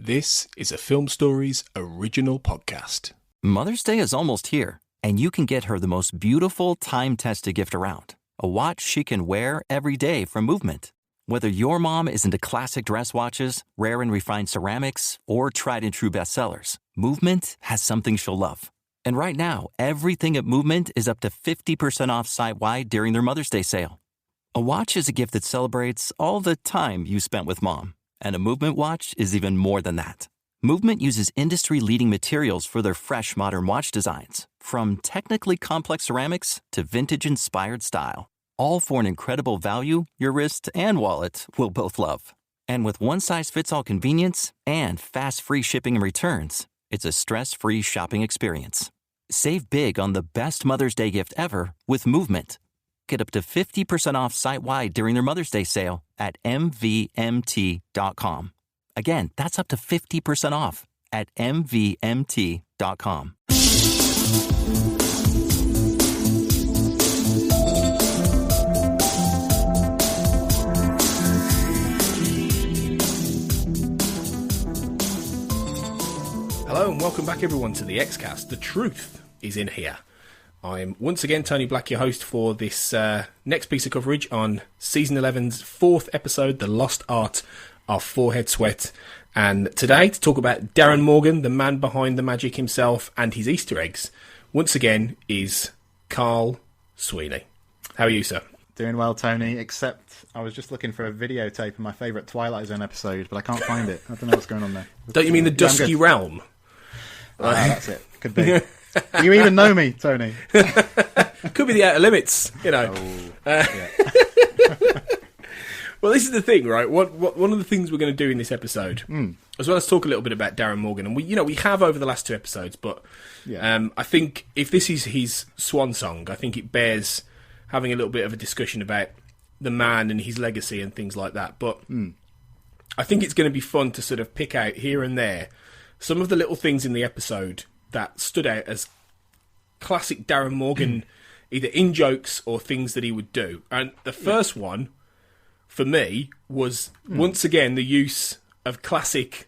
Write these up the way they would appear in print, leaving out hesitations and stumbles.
This is a Film Stories original podcast. Mother's Day is almost here, and you can get her the most beautiful time-tested gift around. A watch she can wear every day from Movement. Whether your mom is into classic dress watches, rare and refined ceramics, or tried-and-true bestsellers, Movement has something she'll love. And right now, everything at Movement is up to 50% off site-wide during their Mother's Day sale. A watch is a gift that celebrates all the time you spent with Mom. And a Movement watch is even more than that. Movement uses industry-leading materials for their fresh, modern watch designs, from technically complex ceramics to vintage-inspired style. All for an incredible value your wrist and wallet will both love. And with one-size-fits-all convenience and fast free shipping and returns, it's a stress-free shopping experience. Save big on the best Mother's Day gift ever with Movement. Get up to 50% off site-wide during their Mother's Day sale at mvmt.com. Again, that's up to 50% off at mvmt.com. Hello and welcome back everyone to the Xcast. The truth is in here. I'm once again Tony Black, your host for this next piece of coverage on Season 11's fourth episode, The Lost Art of Forehead Sweat. And today, to talk about Darin Morgan, the man behind the magic himself and his Easter eggs, once again is Carl Sweeney. How are you, sir? Doing well, Tony, except I was just looking for a videotape of my favourite Twilight Zone episode, but I can't find it. I don't know what's going on there. Don't you mean the Dusky Realm? That's it. Could be. You even know me, Tony. Could be the Outer Limits, you know. Yeah. Well, this is the thing, right? One of the things we're going to do in this episode, as well as talk a little bit about Darin Morgan, and we have over the last two episodes, but I think if this is his swan song, I think it bears having a little bit of a discussion about the man and his legacy and things like that. But I think it's going to be fun to sort of pick out here and there some of the little things in the episode that stood out as classic Darin Morgan, either in jokes or things that he would do. And the first one, for me, was once again the use of classic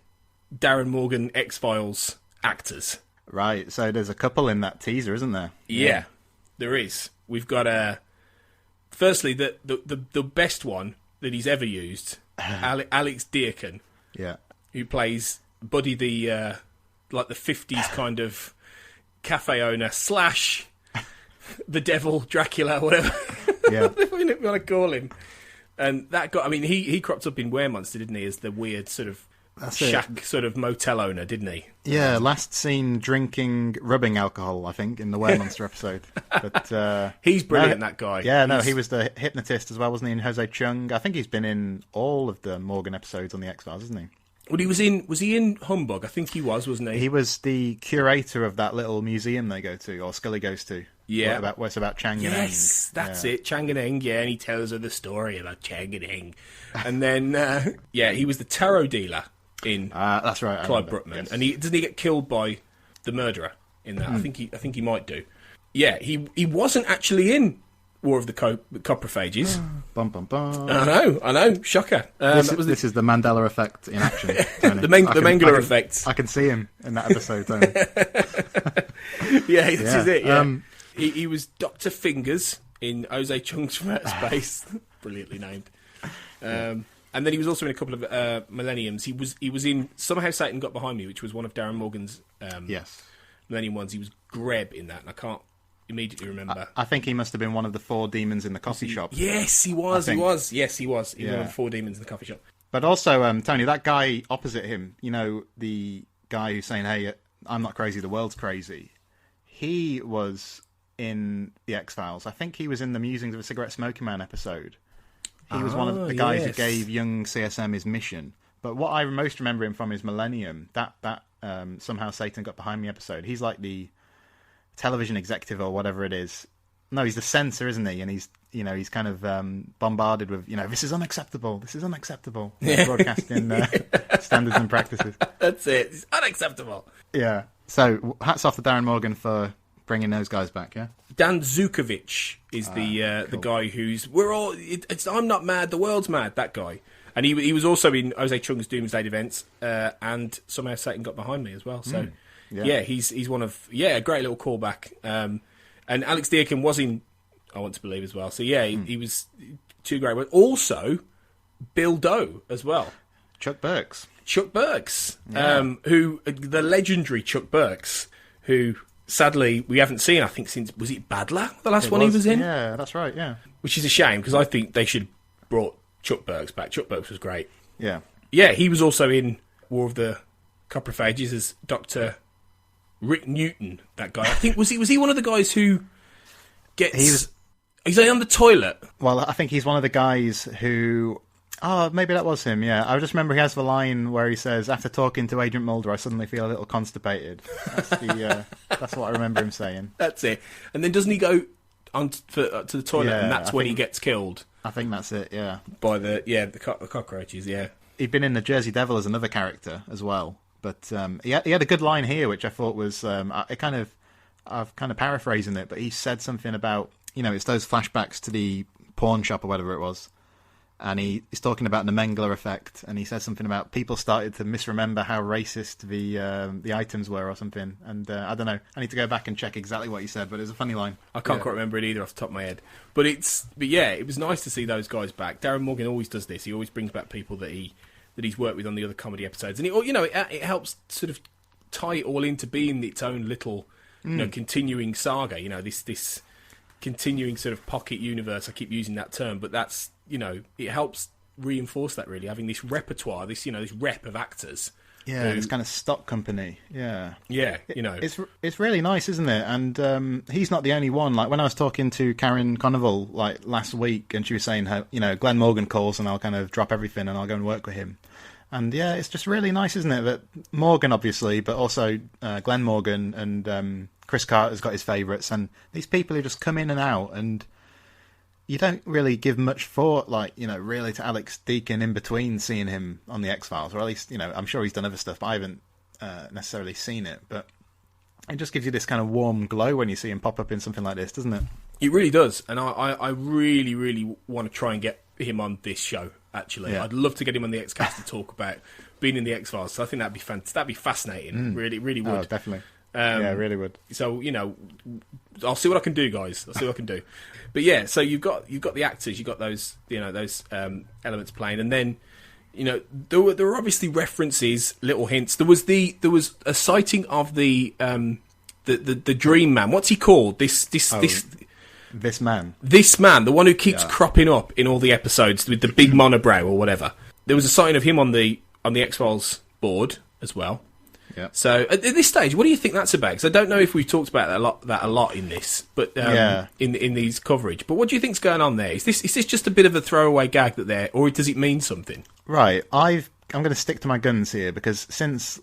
Darin Morgan X-Files actors. Right, so there's a couple in that teaser, isn't there? Yeah, there is. We've got firstly, the best one that he's ever used, Alex Deakin, who plays Buddy the 50s kind of cafe owner / the devil, Dracula, whatever whatever you want to call him. And that guy, I mean, he cropped up in Were Monster, didn't he, as the weird sort of shack sort of motel owner, didn't he? Yeah, last seen drinking rubbing alcohol, I think, in the Were Monster episode. But he's brilliant, that guy. Yeah, he was the hypnotist as well, wasn't he, in Jose Chung? I think he's been in all of the Morgan episodes on the X-Files, isn't he? Well, was he in Humbug? I think he was, wasn't he? He was the curator of that little museum they go to, or Scully goes to. Yeah. What's about Chang and Eng. Yes, that's it. Chang and Eng, and he tells her the story about Chang and Eng. And then, he was the tarot dealer in that's right, Clyde Bruckman. Yes. And doesn't he get killed by the murderer in that? I think he might do. Yeah, he wasn't actually in War of the Coprophages. Bum, bum, bum. I know, shocker. This is the Mandela effect in action, Tony. the Mengele effect. I can see him in that episode, Tony. This is it, yeah. He was Dr. Fingers in Jose Chung's From Outer Space. Brilliantly named. And then he was also in a couple of Millenniums. He was in Somehow Satan Got Behind Me, which was one of Darin Morgan's Millennium ones. He was Greb in that, and I can't immediately remember. I think he must have been one of the four demons in the coffee shop. Yes, he was. Yes, he was. He was one of the four demons in the coffee shop. But also, Tony, that guy opposite him, you know, the guy who's saying, hey, I'm not crazy, the world's crazy. He was in the X-Files. I think he was in the Musings of a Cigarette Smoking Man episode. He was one of the guys who gave young CSM his mission. But what I most remember him from is Millennium, that Somehow Satan Got Behind Me episode. He's like the television executive or whatever it is. No, he's the censor, isn't he? And he's kind of bombarded with, this is unacceptable. Broadcasting standards and practices. That's it. It's unacceptable. Yeah. So hats off to Darin Morgan for bringing those guys back. Yeah. Dan Zukovich is the guy who's I'm not mad, the world's mad. That guy. And he was also in Jose Chung's Doomsday Events, and Somehow Satan Got Behind Me as well. So, he's one of... Yeah, a great little callback. And Alex Deakin was in I Want to Believe as well. So, he was two great ones. Also, Bill Doe as well. Chuck Burks. Who... The legendary Chuck Burks, who... Sadly, we haven't seen, I think, since... Was it Badler, the last one he was in? Yeah, that's right, yeah. Which is a shame, because I think they should have brought Chuck Burks back. Chuck Burks was great. Yeah. Yeah, he was also in War of the Coprophages as Dr. Rick Newton, that guy. I think, was he one of the guys who gets... He's on the toilet. Well, I think he's one of the guys who... Oh, maybe that was him, yeah. I just remember he has the line where he says, after talking to Agent Mulder, I suddenly feel a little constipated. That's what I remember him saying. That's it. And then doesn't he go to the toilet, and that's when he gets killed? I think that's it, yeah. By the cockroaches, yeah. He'd been in The Jersey Devil as another character as well. But he had a good line here, which I thought was... I'm kind of paraphrasing it, but he said something about, it's those flashbacks to the pawn shop or whatever it was. And he's talking about the Mengele effect, and he says something about people started to misremember how racist the items were or something. And I don't know. I need to go back and check exactly what he said, but it was a funny line. I can't quite remember it either off the top of my head. But it was nice to see those guys back. Darin Morgan always does this. He always brings back people that he's worked with on the other comedy episodes, and it helps sort of tie it all into being its own little continuing saga. This continuing sort of pocket universe. I keep using that term, but that's it helps reinforce that, really, having this repertoire, this rep of actors. Yeah, this kind of stock company. Yeah. Yeah, It's really nice, isn't it? And he's not the only one. Like, when I was talking to Karen Conoval, last week, and she was saying how, Glenn Morgan calls and I'll kind of drop everything and I'll go and work with him. And yeah, it's just really nice, isn't it? That Morgan, obviously, but also Glenn Morgan and Chris Carter's got his favourites, and these people who just come in and out, and you don't really give much thought, really, to Alex Deakin in between seeing him on the X-Files, or at least, I'm sure he's done other stuff, but I haven't necessarily seen it. But it just gives you this kind of warm glow when you see him pop up in something like this, doesn't it? It really does, and I really, really want to try and get him on this show, actually. Yeah. I'd love to get him on the X-Cast to talk about being in the X-Files, so I think that'd be fascinating. Really, really would. Oh, definitely. Yeah, it really would. So, I'll see what I can do, guys. I'll see what I can do. But yeah, so you've got the actors, you've got those elements playing, and then there were obviously references, little hints. There was a sighting of the Dream Man. What's he called? This man, the one who keeps cropping up in all the episodes with the big monobrow or whatever. There was a sighting of him on the X-Files board as well. Yeah. So at this stage, what do you think that's about? Because I don't know if we've talked about that a lot in this, but in these coverage. But what do you think's going on there? Is this just a bit of a throwaway gag or does it mean something? Right. I'm going to stick to my guns here, because since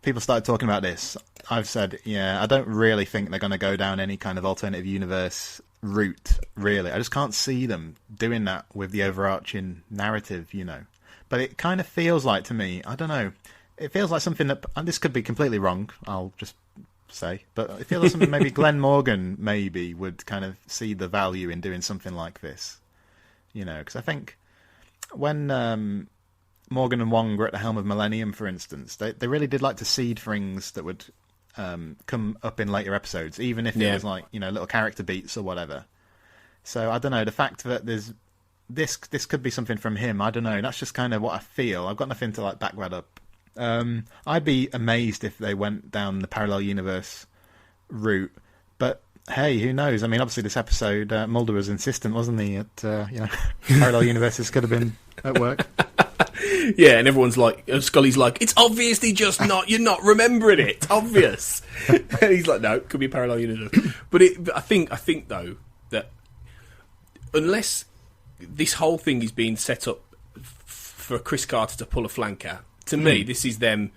people started talking about this, I've said, I don't really think they're going to go down any kind of alternative universe route. Really, I just can't see them doing that with the overarching narrative. But it kind of feels like, to me, I don't know. It feels like something that, and this could be completely wrong, I'll just say, but it feels like something maybe Glenn Morgan would kind of see the value in doing something like this. Because I think when Morgan and Wong were at the helm of Millennium, for instance, they really did like to seed things that would come up in later episodes, even if it was little character beats or whatever. So I don't know, the fact that there's this could be something from him, I don't know, that's just kind of what I feel. I've got nothing to back that up. I'd be amazed if they went down the parallel universe route, but hey, who knows? I mean, obviously this episode, Mulder was insistent, wasn't he, at parallel universes could have been at work. Yeah, and everyone's like, Scully's like, it's obviously just not, you're not remembering it, it's obvious. And he's like, no, it could be a parallel universe. But I think though, that unless this whole thing is being set up for Chris Carter to pull a flanker, to me, this is them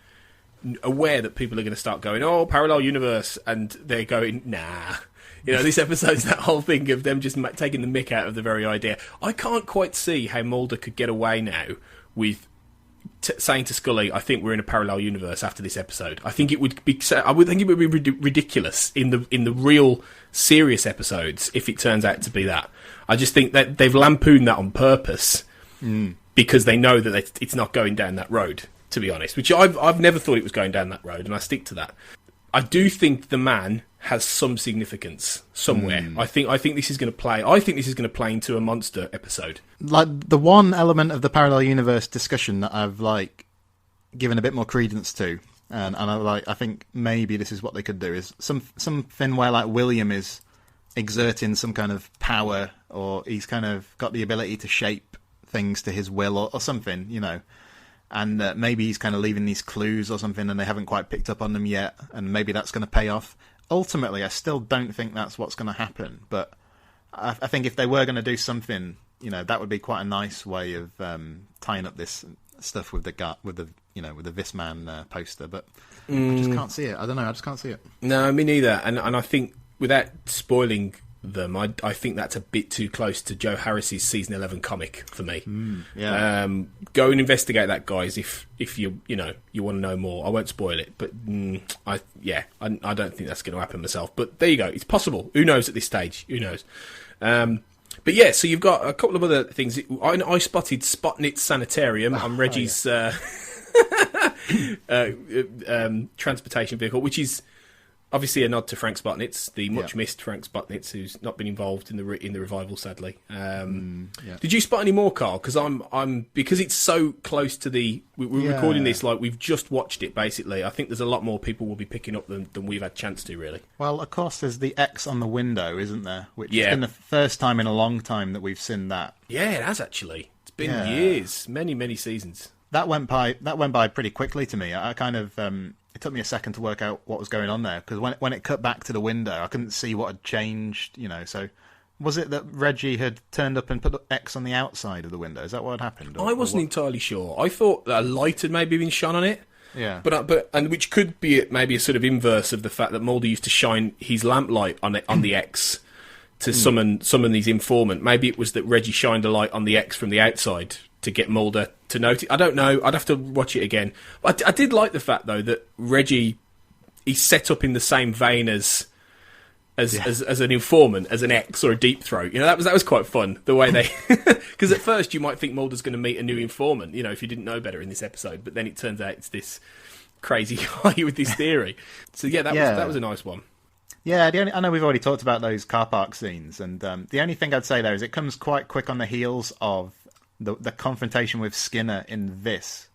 aware that people are going to start going, oh, parallel universe, and they're going, nah. This episode's that whole thing of them just taking the mick out of the very idea. I can't quite see how Mulder could get away now with saying to Scully, I think we're in a parallel universe after this episode. I think it would be ridiculous in the real serious episodes if it turns out to be that. I just think that they've lampooned that on purpose. because they know that it's not going down that road, to be honest, which I've never thought it was going down that road, and I stick to that. I do think the man has some significance somewhere. I think this is going to play. I think this is going to play into a monster episode. Like the one element of the parallel universe discussion that I've given a bit more credence to, and I think maybe this is what they could do, is something where William is exerting some kind of power, or he's kind of got the ability to shape things to his will, or something, and maybe he's kind of leaving these clues or something, and they haven't quite picked up on them yet, and maybe that's going to pay off. Ultimately, I still don't think that's what's going to happen, but I think if they were going to do something, that would be quite a nice way of tying up this stuff with the This Man poster. But I just can't see it. I don't know. I just can't see it. No, me neither. And I think without spoiling them, I think that's a bit too close to Joe Harris's season 11 comic for me. Go and investigate that, guys, if you want to know more. I won't spoil it, but I don't think that's going to happen myself. But there you go. It's possible. Who knows at this stage? Who knows? But yeah, so you've got a couple of other things. I spotted Spotnitz Sanitarium on Reggie's transportation vehicle, which is obviously a nod to Frank Spotnitz, the much missed Frank Spotnitz, who's not been involved in the revival, sadly. Did you spot any more, Carl? Because because it's so close to we're recording this like we've just watched it. Basically, I think there's a lot more people will be picking up than we've had chance to, really. Well, of course, there's the X on the window, isn't there? Which has been the first time in a long time that we've seen that. Yeah, it has actually. It's been years, many seasons. That went by pretty quickly to me. I kind of. It took me a second to work out what was going on there, because when it cut back to the window, I couldn't see what had changed, So was it that Reggie had turned up and put the X on the outside of the window? Is that what had happened? I wasn't entirely sure. I thought that a light had maybe been shone on it. Yeah. But which could be maybe a sort of inverse of the fact that Mulder used to shine his lamplight on the X to summon these informant. Maybe it was that Reggie shined a light on the X from the outside to get Mulder to notice. I don't know. I'd have to watch it again. But I did like the fact, though, that Reggie, he's set up in the same vein as an informant, as an X or a deep throat. That was quite fun, the way they... Because at first you might think Mulder's going to meet a new informant, if you didn't know better in this episode. But then it turns out it's this crazy guy with this theory. So that was a nice one. Yeah, I know we've already talked about those car park scenes, and the only thing I'd say there is it comes quite quick on the heels of the confrontation with Skinner in this,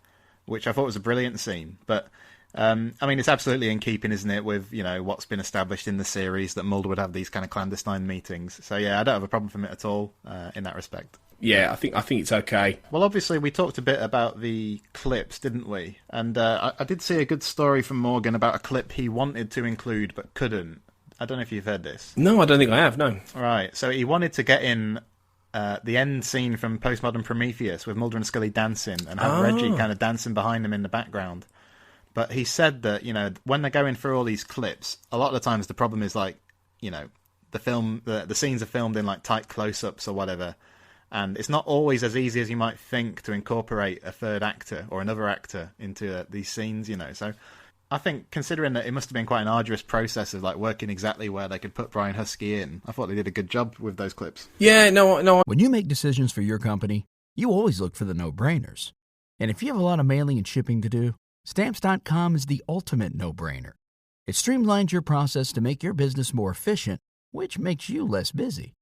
which I thought was a brilliant scene. But it's absolutely in keeping, isn't it, with what's been established in the series, that Mulder would have these kind of clandestine meetings. So yeah, I don't have a problem from it at all in that respect. Yeah, I think it's okay. Well, obviously we talked a bit about the clips, didn't we? And I did see a good story from Morgan about a clip he wanted to include but couldn't. I don't know if you've heard this. No, I don't think I have. No. Right. So he wanted to get in the end scene from Postmodern Prometheus with Mulder and Scully dancing, and have Reggie kind of dancing behind them in the background. But he said that, when they're going through all these clips, a lot of the times the problem is the scenes are filmed in tight close-ups or whatever, and it's not always as easy as you might think to incorporate a third actor or another actor into these scenes, So I think, considering that it must have been quite an arduous process of working exactly where they could put Brian Husky in, I thought they did a good job with those clips. Yeah, no. When you make decisions for your company, you always look for the no-brainers. And if you have a lot of mailing and shipping to do, Stamps.com is the ultimate no-brainer. It streamlines your process to make your business more efficient, which makes you less busy.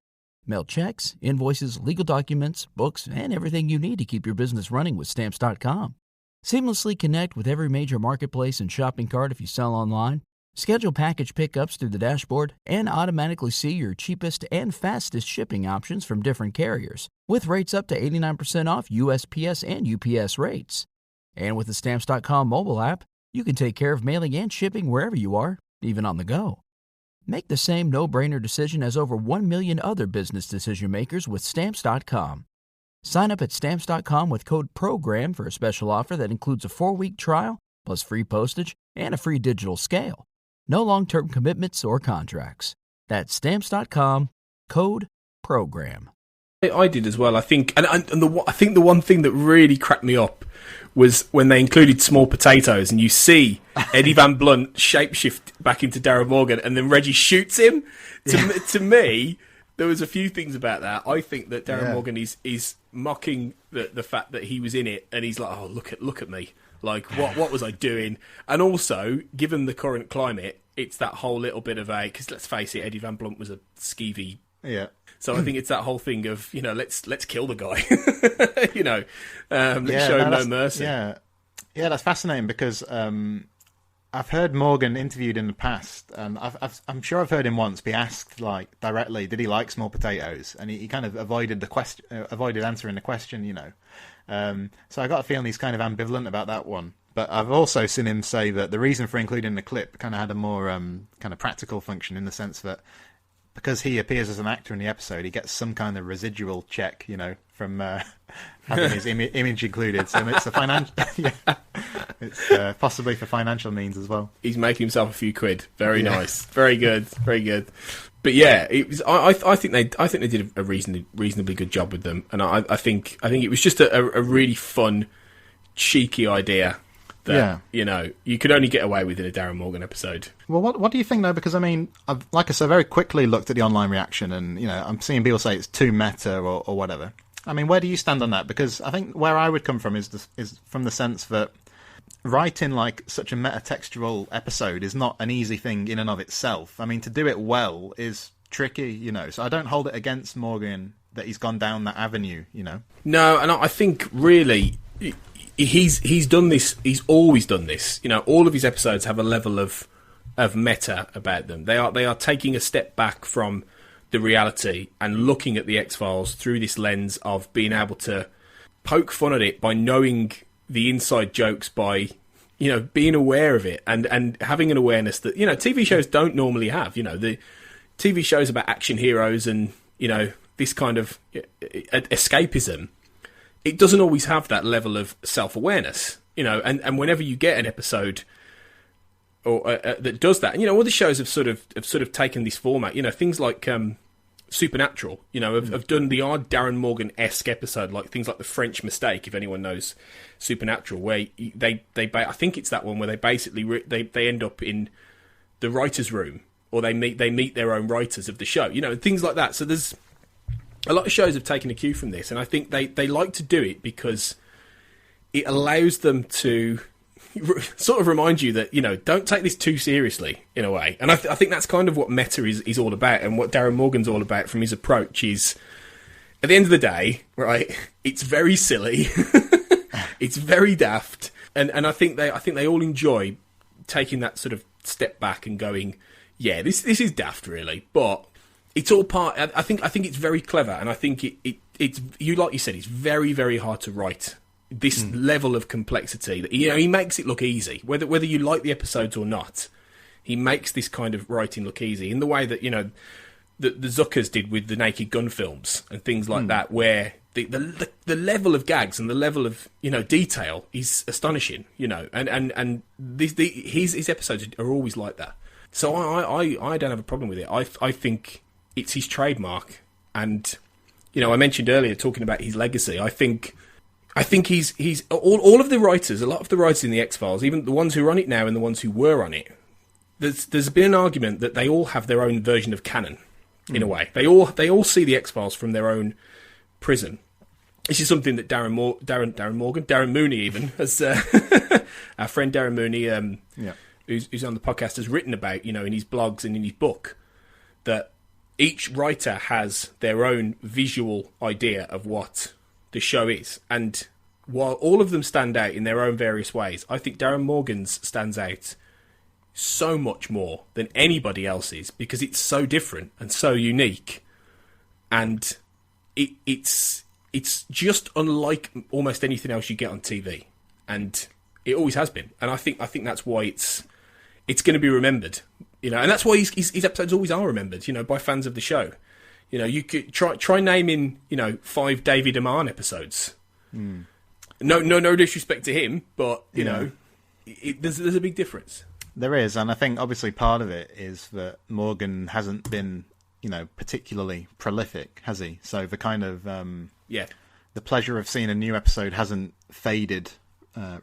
Mail checks, invoices, legal documents, books, and everything you need to keep your business running with Stamps.com. Seamlessly connect with every major marketplace and shopping cart if you sell online. Schedule package pickups through the dashboard and automatically see your cheapest and fastest shipping options from different carriers, with rates up to 89% off USPS and UPS rates. And with the Stamps.com mobile app, you can take care of mailing and shipping wherever you are, even on the go. Make the same no-brainer decision as over 1 million other business decision makers with Stamps.com. Sign up at Stamps.com with code PROGRAM for a special offer that includes a 4-week trial, plus free postage and a free digital scale. No long-term commitments or contracts. That's Stamps.com, code PROGRAM. I did as well, I think. And I think the one thing that really cracked me up was when they included small potatoes, and you see Eddie Van Blunt shapeshift back into Darin Morgan, and then Reggie shoots him. To me, there was a few things about that. I think that Darin Morgan is mocking the fact that he was in it, and he's like, "Oh, look at me! Like, what was I doing?" And also, given the current climate, it's that whole little bit of because let's face it, Eddie Van Blunt was a skeevy. Yeah. So I think it's that whole thing of let's kill the guy, let's show him no mercy. Yeah, that's fascinating because I've heard Morgan interviewed in the past, and I'm sure I've heard him once be asked like directly, did he like small potatoes, and he kind of avoided answering the question, So I got a feeling he's kind of ambivalent about that one. But I've also seen him say that the reason for including the clip kind of had a more kind of practical function in the sense that because he appears as an actor in the episode, he gets some kind of residual check, from having his image included. So it's a financial, it's possibly for financial means as well. He's making himself a few quid. Very nice, very good, very good. But yeah, it was. I think they did a reasonably good job with them, and I think it was just a really fun, cheeky idea. That, you could only get away with in a Darin Morgan episode. Well, what do you think, though? Because, I've, like I said, very quickly looked at the online reaction, and, I'm seeing people say it's too meta or whatever. Where do you stand on that? Because I think where I would come from is from the sense that writing, like, such a metatextual episode is not an easy thing in and of itself. To do it well is tricky, So I don't hold it against Morgan that he's gone down that avenue, No, and I think, really... He's done this. He's always done this. All of his episodes have a level of meta about them. They are taking a step back from the reality and looking at the X-Files through this lens of being able to poke fun at it by knowing the inside jokes, by being aware of it and having an awareness that TV shows don't normally have. The TV shows about action heroes and this kind of escapism. It doesn't always have that level of self-awareness, and whenever you get an episode or that does that, and all the shows have sort of taken this format, things like Supernatural, have done the odd Darin Morgan-esque episode, like things like The French Mistake, if anyone knows Supernatural, where they I think it's that one where they basically they end up in the writers' room, or they meet their own writers of the show, things like that. So there's a lot of shows have taken a cue from this, and I think they like to do it because it allows them to sort of remind you that, don't take this too seriously, in a way. And I think that's kind of what meta is all about, and what Darin Morgan's all about from his approach is, at the end of the day, right, it's very silly, it's very daft, and I think they all enjoy taking that sort of step back and going, yeah, this is daft, really, but... It's all part. I think it's very clever, and I think it's like you said, it's very, very hard to write this level of complexity. That he makes it look easy, whether you like the episodes or not. He makes this kind of writing look easy in the way that the Zuckers did with the Naked Gun films and things like that, where the level of gags and the level of detail is astonishing. And his episodes are always like that. So I don't have a problem with it. I think it's his trademark, and I mentioned earlier talking about his legacy. I think he's all of the writers, a lot of the writers in the X-Files, even the ones who are on it now and the ones who were on it. There's been an argument that they all have their own version of canon, in a way. They all see the X-Files from their own prism. This is something that Darin Mooney, even as our friend Darin Mooney, who's on the podcast, has written about, in his blogs and in his book, that each writer has their own visual idea of what the show is. And while all of them stand out in their own various ways, I think Darin Morgan's stands out so much more than anybody else's because it's so different and so unique. And it's just unlike almost anything else you get on TV. And it always has been. And I think that's why it's going to be remembered. And that's why his episodes always are remembered, by fans of the show. You could try naming, 5 David Aman episodes. No disrespect to him, but there's a big difference. There is, and I think obviously part of it is that Morgan hasn't been, particularly prolific, has he? So the kind of the pleasure of seeing a new episode hasn't faded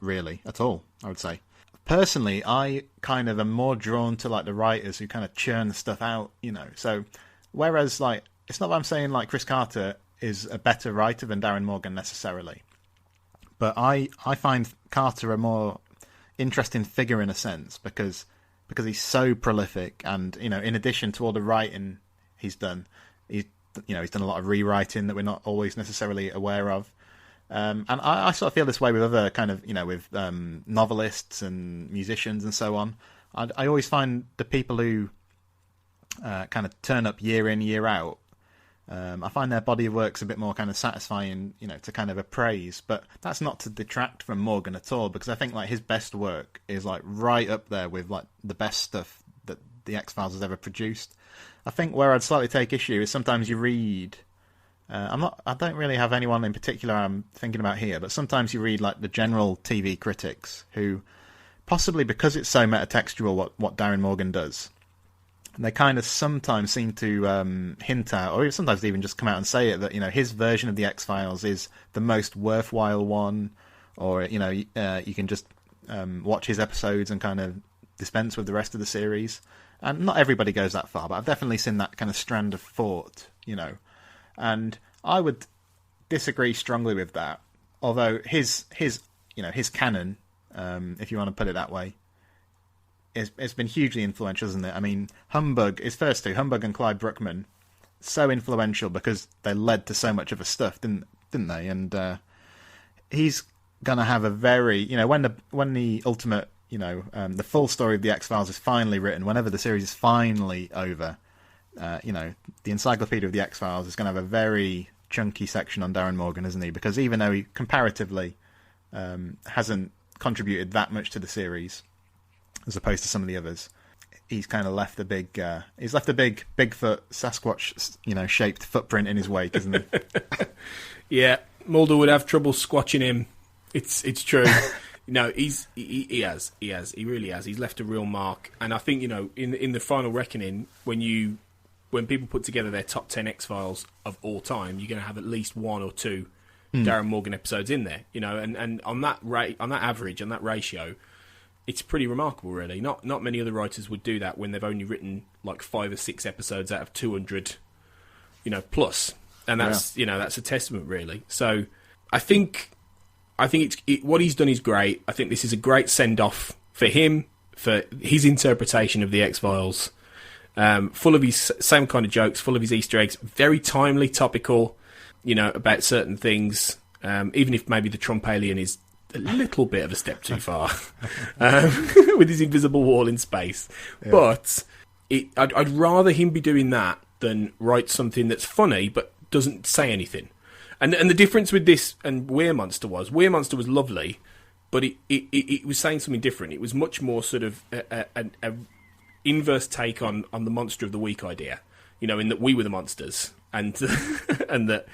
really at all, I would say. Personally, I kind of am more drawn to like the writers who kind of churn the stuff out, So whereas like it's not that I'm saying like Chris Carter is a better writer than Darin Morgan necessarily. But I find Carter a more interesting figure in a sense because he's so prolific, and in addition to all the writing he's done, he's done a lot of rewriting that we're not always necessarily aware of. And I sort of feel this way with other kind of with novelists and musicians and so on. I always find the people who kind of turn up year in, year out, I find their body of work's a bit more kind of satisfying, to kind of appraise. But that's not to detract from Morgan at all, because I think like his best work is like right up there with like the best stuff that the X-Files has ever produced. I think where I'd slightly take issue is sometimes you read. I don't really have anyone in particular I'm thinking about here, but sometimes you read like the general TV critics who, possibly because it's so metatextual what Darin Morgan does, they kind of sometimes seem to hint at, or sometimes even just come out and say it, that his version of the X-Files is the most worthwhile one, or you can just watch his episodes and kind of dispense with the rest of the series. And not everybody goes that far, but I've definitely seen that kind of strand of thought, and I would disagree strongly with that. Although his canon, if you want to put it that way, it's been hugely influential, isn't it? I mean, Humbug and Clyde Bruckman, so influential because they led to so much of his stuff, didn't they? And he's gonna have a very, when the ultimate, the full story of the X-Files is finally written, whenever the series is finally over, the Encyclopedia of the X-Files is going to have a very chunky section on Darin Morgan, isn't he? Because even though he comparatively hasn't contributed that much to the series, as opposed to some of the others, he's kind of left a big Bigfoot Sasquatch, shaped footprint in his wake, isn't he? Yeah, Mulder would have trouble squatching him. It's true. No, he really has. He's left a real mark, and I think in the final reckoning, when people put together their top 10 X-Files of all time, you're going to have at least one or two Darin Morgan episodes in there, and on that average, on that ratio, it's pretty remarkable, really. Not many other writers would do that when they've only written like 5 or 6 episodes out of 200, plus, and that's that's a testament, really. So I think what he's done is great. I think this is a great send off for him, for his interpretation of the X-Files. Full of his same kind of jokes, full of his Easter eggs, very timely, topical, about certain things, even if maybe the Trump alien is a little bit of a step too far with his invisible wall in space. Yeah. But I'd rather him be doing that than write something that's funny but doesn't say anything. And the difference with this and Weir Monster was lovely, but it was saying something different. It was much more sort of a inverse take on the monster of the week idea, in that we were the monsters, and and that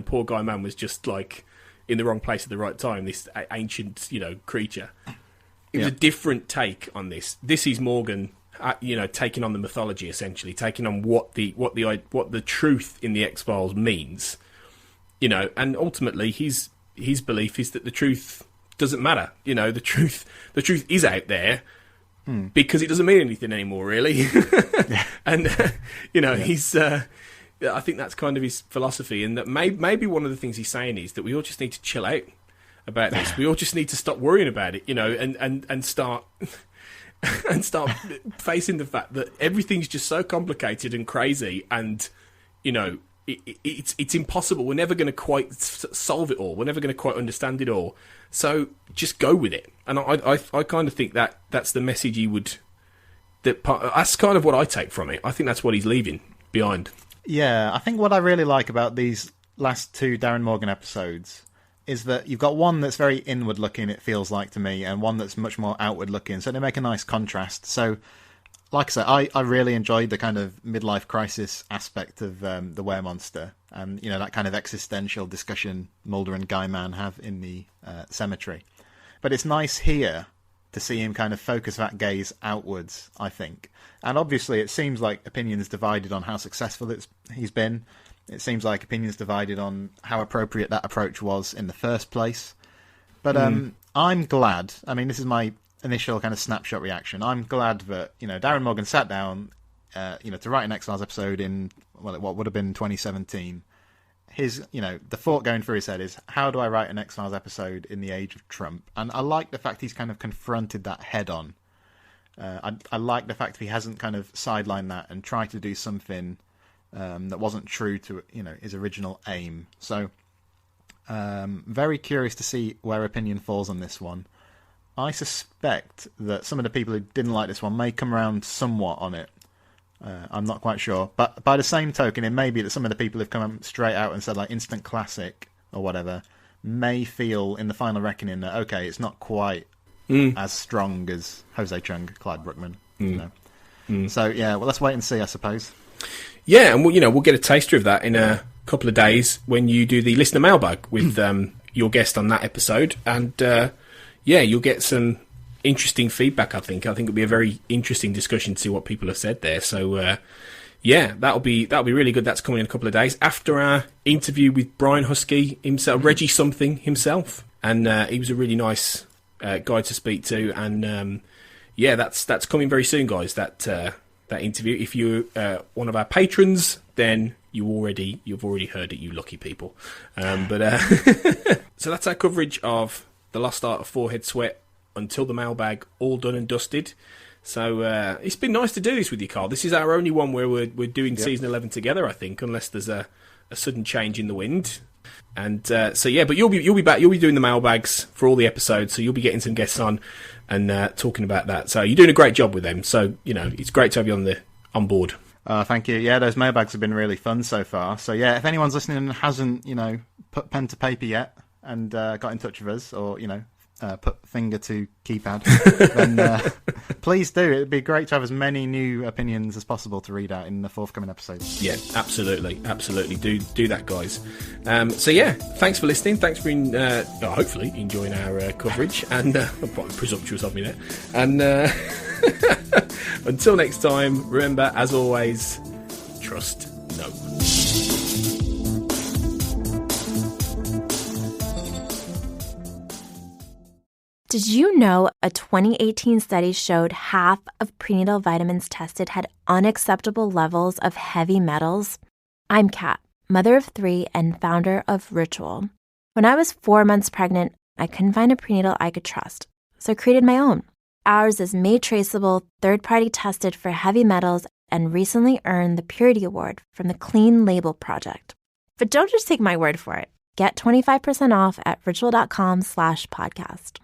poor Guy Man was just like in the wrong place at the right time. This ancient creature. It was a different take on this. This is Morgan, taking on the mythology, essentially taking on what the truth in the X-Files means, and ultimately his belief is that the truth doesn't matter. The truth is out there. Because it doesn't mean anything anymore, really. And, he's... I think that's kind of his philosophy, and that maybe one of the things he's saying is that we all just need to chill out about this. We all just need to stop worrying about it, and start... and start facing the fact that everything's just so complicated and crazy, and, it's impossible. We're never going to quite solve it all. We're never going to quite understand it all. So just go with it. And I kind of think that's the message he would... That's kind of what I take from it. I think that's what he's leaving behind. Yeah, I think what I really like about these last 2 Darin Morgan episodes is that you've got one that's very inward-looking, it feels like to me, and one that's much more outward-looking. So they make a nice contrast. So, like I said, I really enjoyed the kind of midlife crisis aspect of the Weir Monster, and that kind of existential discussion Mulder and Guy Man have in the cemetery. But it's nice here to see him kind of focus that gaze outwards, I think. And obviously it seems like opinions divided on how successful he's been. It seems like opinions divided on how appropriate that approach was in the first place. But I'm glad, this is my initial kind of snapshot reaction. I'm glad that, Darin Morgan sat down, to write an X-Files episode in, what would have been 2017, the thought going through his head is, how do I write an X-Files episode in the age of Trump? And I like the fact he's kind of confronted that head on. I like the fact he hasn't kind of sidelined that and tried to do something that wasn't true to his original aim. So very curious to see where opinion falls on this one. I suspect that some of the people who didn't like this one may come around somewhat on it. I'm not quite sure. But by the same token, it may be that some of the people who've come straight out and said, like, instant classic or whatever, may feel in the final reckoning that, okay, it's not quite as strong as Jose Chung, Clyde Bruckman. So, yeah, well, let's wait and see, I suppose. Yeah, and we'll get a taster of that in a couple of days when you do the listener mailbag with your guest on that episode. And, you'll get some interesting feedback, I think. it'll be a very interesting discussion to see what people have said there. So, that'll be really good. That's coming in a couple of days after our interview with Brian Husky himself, Reggie something himself. And he was a really nice guy to speak to. And, that's coming very soon, guys, that interview. If you're one of our patrons, then you've already heard it, you lucky people. So that's our coverage of the lost art of Forehead Sweat until the mailbag, all done and dusted. So it's been nice to do this with you, Carl. This is our only one where we're doing season 11 together, I think, unless there's a sudden change in the wind. And but you'll be back. You'll be doing the mailbags for all the episodes, so you'll be getting some guests on and talking about that. So you're doing a great job with them. So it's great to have you on board. Thank you. Yeah, those mailbags have been really fun so far. So yeah, if anyone's listening and hasn't put pen to paper yet and got in touch with us, or put finger to keypad, then please do. It'd be great to have as many new opinions as possible to read out in the forthcoming episodes. Yeah, absolutely. Do that, guys. Thanks for listening. Thanks for hopefully enjoying our coverage, and presumptuous of me there. And until next time, remember, as always, trust no one. Did you know a 2018 study showed half of prenatal vitamins tested had unacceptable levels of heavy metals? I'm Kat, mother of 3 and founder of Ritual. When I was 4 months pregnant, I couldn't find a prenatal I could trust, so I created my own. Ours is made traceable, third-party tested for heavy metals, and recently earned the Purity Award from the Clean Label Project. But don't just take my word for it. Get 25% off at ritual.com/podcast.